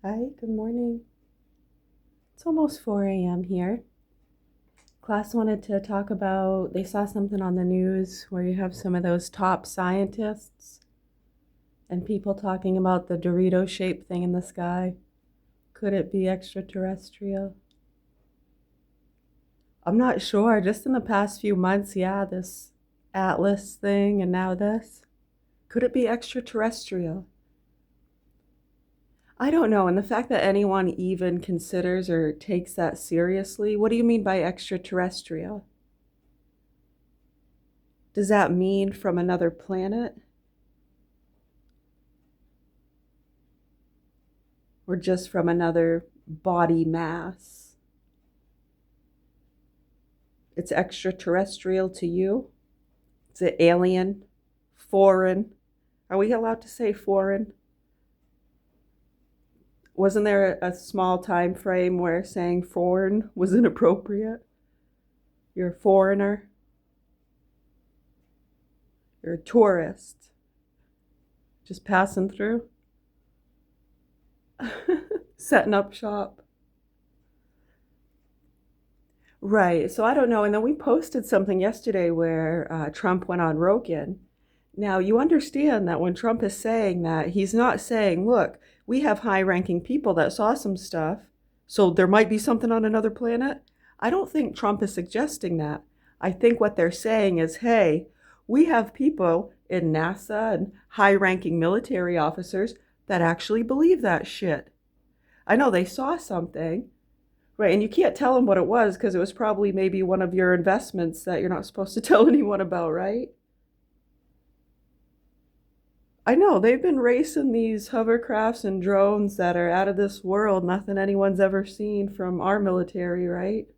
Hi, good morning. It's almost 4 a.m. here. Class wanted to talk about, they saw something on the news where you have some of those top scientists and people talking about the Dorito shaped thing in the sky. Could it be extraterrestrial? I'm not sure. Just in the past few months, yeah, this Atlas thing and now this. Could it be extraterrestrial? I don't know. And the fact that anyone even considers or takes that seriously, what do you mean by extraterrestrial? Does that mean from another planet? Or just from another body mass? It's extraterrestrial to you? Is it alien? Foreign? Are we allowed to say foreign? Wasn't there a small time frame where saying foreign was inappropriate? You're a foreigner. You're a tourist. Just passing through. Setting up shop. Right. So I don't know. And then we posted something yesterday where Trump went on Rogan. Now, you understand that when Trump is saying that, he's not saying, look, we have high ranking people that saw some stuff, so there might be something on another planet. I don't think Trump is suggesting that. I think what they're saying is, hey, we have people in NASA and high ranking military officers that actually believe that shit. I know they saw something, right? And you can't tell them what it was because it was probably maybe one of your investments that you're not supposed to tell anyone about, right? I know they've been racing these hovercrafts and drones that are out of this world, nothing anyone's ever seen from our military, right?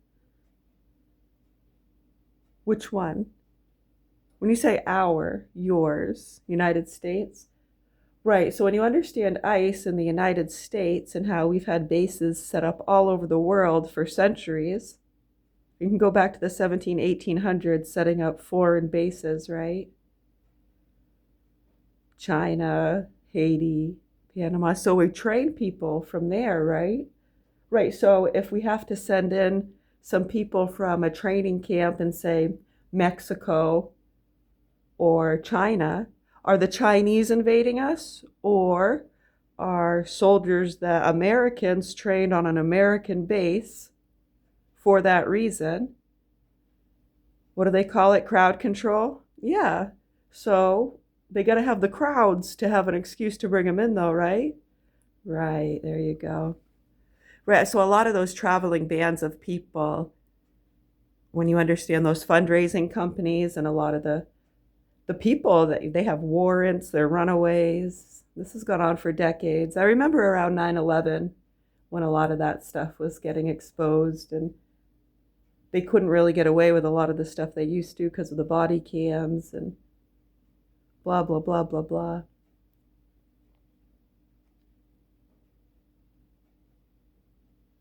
Which one? When you say our, yours, United States, right? So when you understand ICE in the United States and how we've had bases set up all over the world for centuries, you can go back to the 17, 1800s setting up foreign bases, right? China, Haiti, Panama. So we train people from there, right? Right. So if we have to send in some people from a training camp in, say, Mexico or China, are the Chinese invading us? Or are soldiers that Americans trained on an American base for that reason? What do they call it? Crowd control? Yeah. So they got to have the crowds to have an excuse to bring them in, though, right? Right. There you go. Right. So a lot of those traveling bands of people, when you understand those fundraising companies and a lot of the people that they have warrants, they're runaways. This has gone on for decades. I remember around 9/11 when a lot of that stuff was getting exposed and they couldn't really get away with a lot of the stuff they used to because of the body cams and blah blah blah blah blah.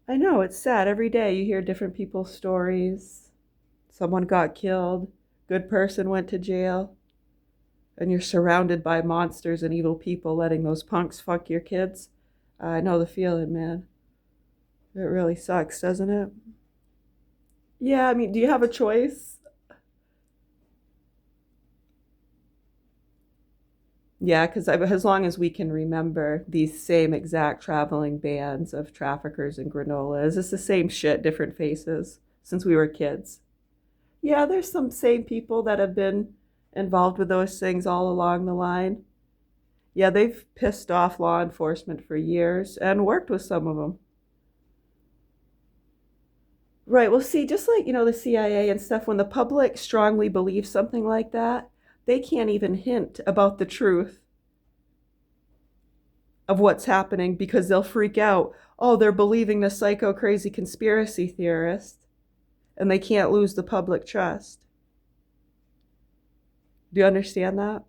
I know it's sad. Every day you hear different people's stories. Someone got killed, good person went to jail, and you're surrounded by monsters and evil people letting those punks fuck your kids. I know the feeling, man. It really sucks, doesn't it? Yeah, I mean, do you have a choice? Yeah, because as long as we can remember these same exact traveling bands of traffickers and granolas, it's the same shit, different faces since we were kids. Yeah, there's some same people that have been involved with those things all along the line. Yeah, they've pissed off law enforcement for years and worked with some of them. Right. Well, see, just like, the CIA and stuff, when the public strongly believes something like that, they can't even hint about the truth of what's happening because they'll freak out. Oh, they're believing the psycho crazy conspiracy theorist and they can't lose the public trust. Do you understand that?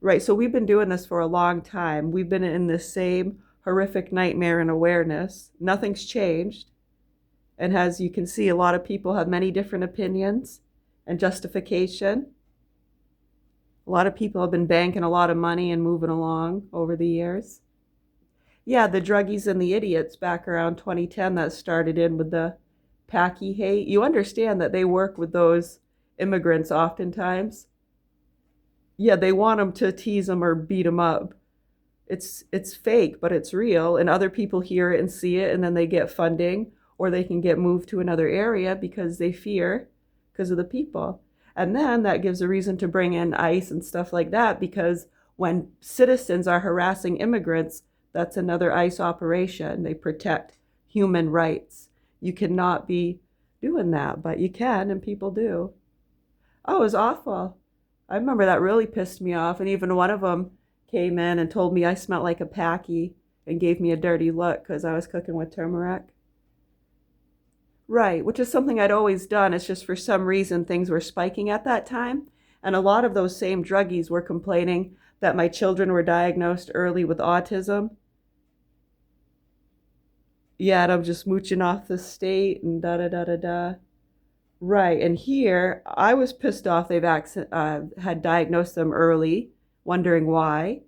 Right. So we've been doing this for a long time. We've been in this same horrific nightmare and awareness. Nothing's changed. And as you can see, a lot of people have many different opinions and justification. A lot of people have been banking a lot of money and moving along over the years. Yeah, the druggies and the idiots back around 2010 that started in with the Packy hate. You understand that they work with those immigrants oftentimes. Yeah, they want them to tease them or beat them up. It's fake, but it's real, and other people hear it and see it, and then they get funding, or they can get moved to another area because they fear because of the people. And then that gives a reason to bring in ICE and stuff like that, because when citizens are harassing immigrants, that's another ICE operation. They protect human rights. You cannot be doing that, but you can, and people do. Oh, it was awful. I remember that really pissed me off, and even one of them came in and told me I smelled like a Packy and gave me a dirty look because I was cooking with turmeric. Right, which is something I'd always done. It's just for some reason things were spiking at that time. And a lot of those same druggies were complaining that my children were diagnosed early with autism. Yeah, and I'm just mooching off the state and da da da da da. Right, and here I was pissed off they had diagnosed them early, wondering why.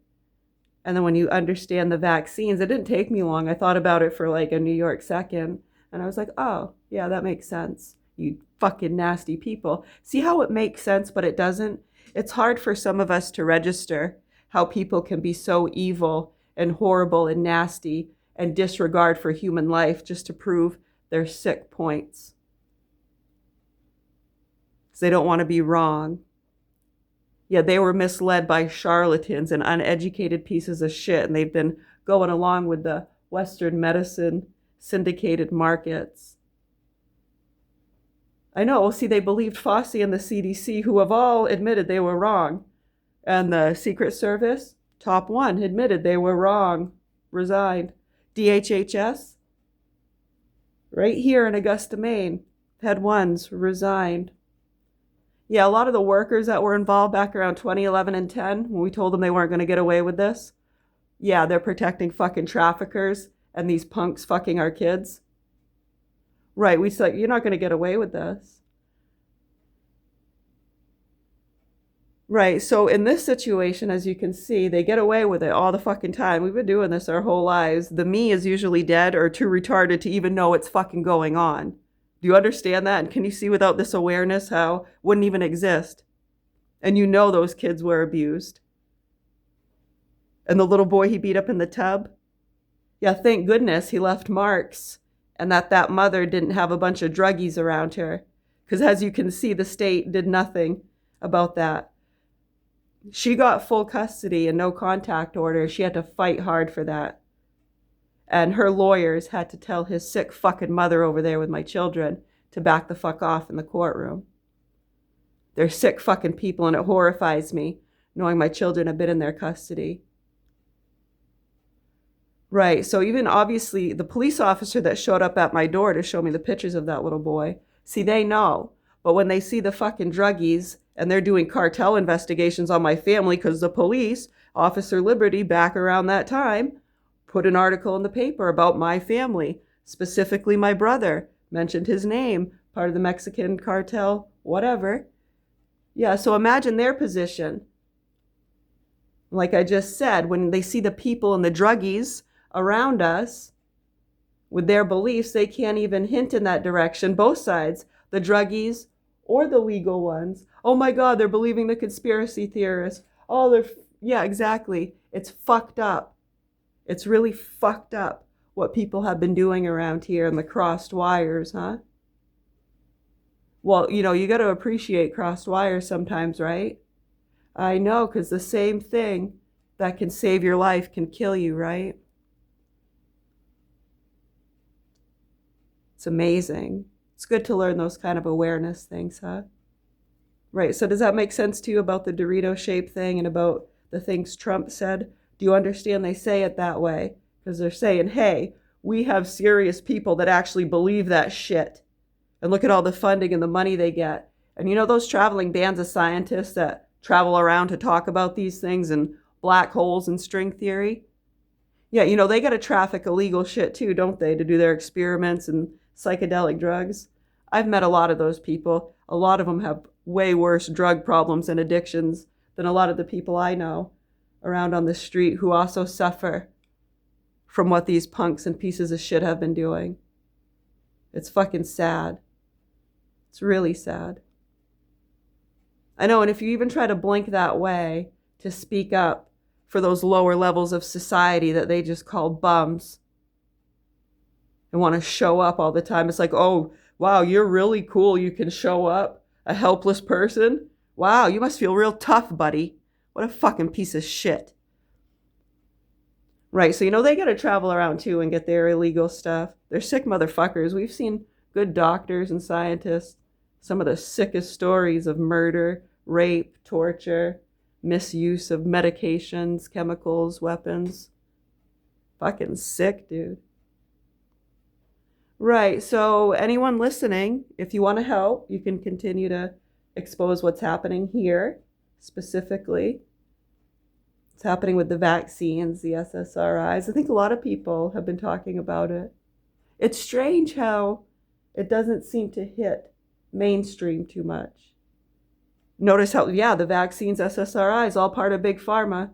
And then when you understand the vaccines, it didn't take me long. I thought about it for like a New York second. And I was like, oh, yeah, that makes sense. You fucking nasty people. See how it makes sense, but it doesn't? It's hard for some of us to register how people can be so evil and horrible and nasty and disregard for human life just to prove their sick points. Because they don't want to be wrong. Yeah, they were misled by charlatans and uneducated pieces of shit, and they've been going along with the Western medicine syndicated markets. I know. See, they believed Fauci and the CDC, who have all admitted they were wrong. And the Secret Service, top one, admitted they were wrong, resigned. DHHS, right here in Augusta, Maine, head ones resigned. Yeah, a lot of the workers that were involved back around 2011 and 10, when we told them they weren't going to get away with this, yeah, they're protecting fucking traffickers and these punks fucking our kids. Right, we said, you're not going to get away with this. Right, so in this situation, as you can see, they get away with it all the fucking time. We've been doing this our whole lives. The me is usually dead or too retarded to even know what's fucking going on. Do you understand that? And can you see without this awareness how it wouldn't even exist? And you know those kids were abused. And the little boy he beat up in the tub? Yeah, thank goodness he left marks and that mother didn't have a bunch of druggies around her. Because as you can see, the state did nothing about that. She got full custody and no contact order. She had to fight hard for that. And her lawyers had to tell his sick fucking mother over there with my children to back the fuck off in the courtroom. They're sick fucking people, and it horrifies me knowing my children have been in their custody. Right, so even obviously the police officer that showed up at my door to show me the pictures of that little boy, see, they know. But when they see the fucking druggies and they're doing cartel investigations on my family because the police, Officer Liberty, back around that time, put an article in the paper about my family, specifically my brother, mentioned his name, part of the Mexican cartel, whatever. Yeah, so imagine their position. Like I just said, when they see the people and the druggies around us with their beliefs, they can't even hint in that direction. Both sides, the druggies or the legal ones. Oh my God, they're believing the conspiracy theorists. Oh, yeah, exactly. It's fucked up. It's really fucked up what people have been doing around here and the crossed wires, huh? Well, you got to appreciate crossed wires sometimes, right? I know, because the same thing that can save your life can kill you, right? It's amazing. It's good to learn those kind of awareness things, huh? Right, so does that make sense to you about the Dorito shape thing and about the things Trump said? Do you understand they say it that way? Because they're saying, hey, we have serious people that actually believe that shit. And look at all the funding and the money they get. And those traveling bands of scientists that travel around to talk about these things and black holes and string theory? Yeah, they got to traffic illegal shit too, don't they, to do their experiments and psychedelic drugs? I've met a lot of those people. A lot of them have way worse drug problems and addictions than a lot of the people I know around on the street who also suffer from what these punks and pieces of shit have been doing. It's fucking sad. It's really sad. I know, and if you even try to blink that way to speak up for those lower levels of society that they just call bums and want to show up all the time, it's like, oh, wow, you're really cool. You can show up, a helpless person. Wow, you must feel real tough, buddy. What a fucking piece of shit. Right, so they got to travel around too and get their illegal stuff. They're sick motherfuckers. We've seen good doctors and scientists. Some of the sickest stories of murder, rape, torture, misuse of medications, chemicals, weapons. Fucking sick, dude. Right, so anyone listening, if you want to help, you can continue to expose what's happening here specifically. It's happening with the vaccines, the SSRIs. I think a lot of people have been talking about it. It's strange how it doesn't seem to hit mainstream too much. Notice how, the vaccines, SSRIs, all part of Big Pharma.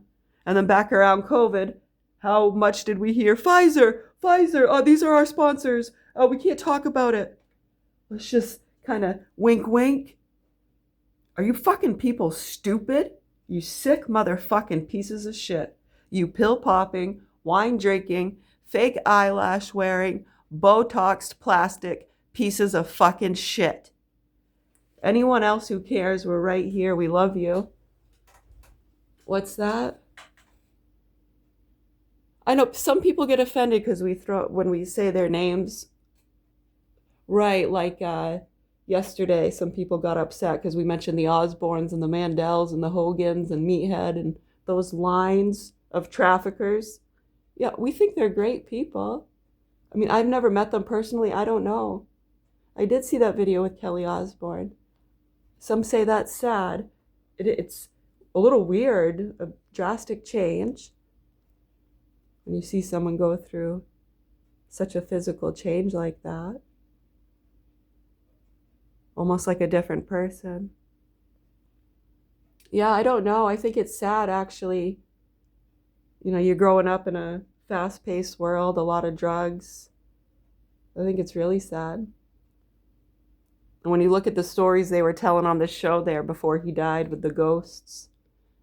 And then back around COVID, how much did we hear? Pfizer, oh, these are our sponsors. Oh, we can't talk about it. Let's just kind of wink, wink. Are you fucking people stupid? You sick motherfucking pieces of shit. You pill popping, wine drinking, fake eyelash wearing, Botoxed plastic pieces of fucking shit. Anyone else who cares, we're right here. We love you. What's that? I know some people get offended because when we say their names. Right, like yesterday, some people got upset because we mentioned the Osbournes and the Mandels and the Hogans and Meathead and those lines of traffickers. Yeah, we think they're great people. I mean, I've never met them personally. I don't know. I did see that video with Kelly Osbourne. Some say that's sad. It's a little weird, a drastic change. When you see someone go through such a physical change like that. Almost like a different person. Yeah, I don't know. I think it's sad, actually. You're growing up in a fast-paced world, a lot of drugs. I think it's really sad. And when you look at the stories they were telling on the show there before he died with the ghosts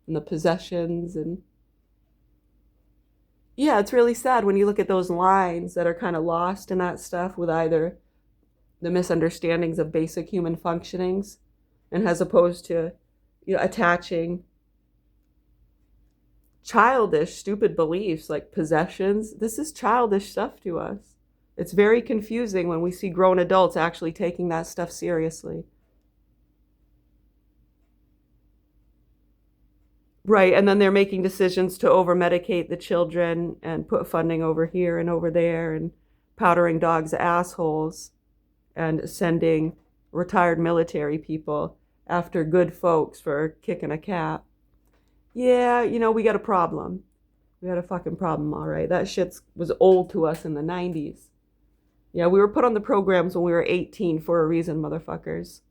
and the possessions and... Yeah, it's really sad when you look at those lines that are kind of lost in that stuff with either the misunderstandings of basic human functionings and as opposed to, attaching childish, stupid beliefs like possessions. This is childish stuff to us. It's very confusing when we see grown adults actually taking that stuff seriously. Right, and then they're making decisions to over-medicate the children and put funding over here and over there and powdering dogs' assholes and sending retired military people after good folks for kicking a cat. Yeah, we got a problem. We had a fucking problem, all right. That shit was old to us in the 90s. Yeah, we were put on the programs when we were 18 for a reason, motherfuckers.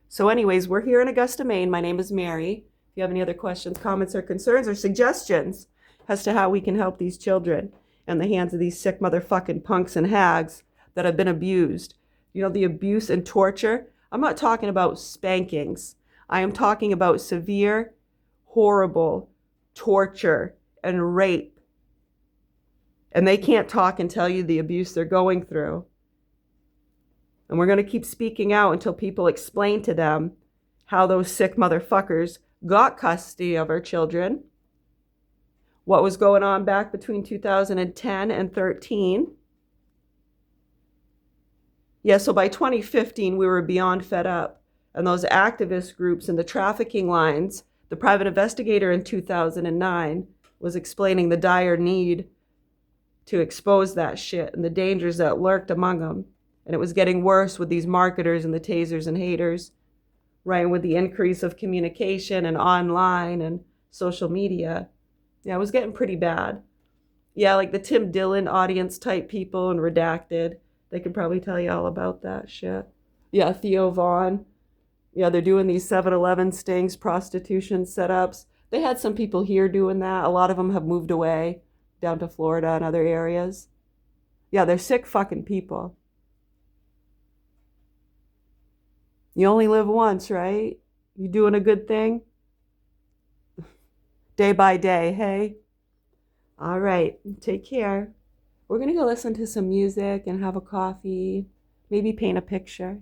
So anyways, we're here in Augusta, Maine. My name is Mary. If you have any other questions, comments, or concerns, or suggestions as to how we can help these children in the hands of these sick motherfucking punks and hags that have been abused. The abuse and torture. I'm not talking about spankings. I am talking about severe, horrible torture and rape. And they can't talk and tell you the abuse they're going through. And we're going to keep speaking out until people explain to them how those sick motherfuckers got custody of our children, what was going on back between 2010 and 13. Yeah, so by 2015, we were beyond fed up. And those activist groups and the trafficking lines, the private investigator in 2009 was explaining the dire need to expose that shit and the dangers that lurked among them. And it was getting worse with these marketers and the tasers and haters, right? With the increase of communication and online and social media. Yeah, it was getting pretty bad. Yeah, like the Tim Dillon audience type people and Redacted. They could probably tell you all about that shit. Yeah, Theo Vaughn. Yeah, they're doing these 7-Eleven stings, prostitution setups. They had some people here doing that. A lot of them have moved away. down to Florida and other areas. Yeah, they're sick fucking people. You only live once, right? You doing a good thing? Day by day, hey? All right, take care. We're gonna go listen to some music and have a coffee, maybe paint a picture.